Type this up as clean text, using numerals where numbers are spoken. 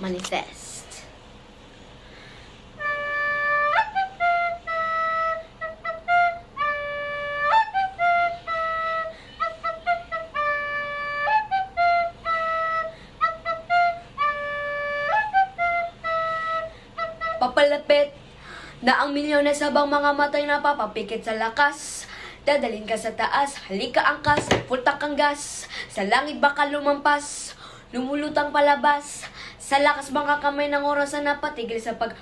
manifest. Papalapit na ang milyones habang mga matay na papapikit sa lakas. Dadalhin ka sa taas, halika angkas, putak ang gas. Sa langit baka lumampas, lumulutang palabas. Sa lakas mga kamay ng oras na napatigil sa pag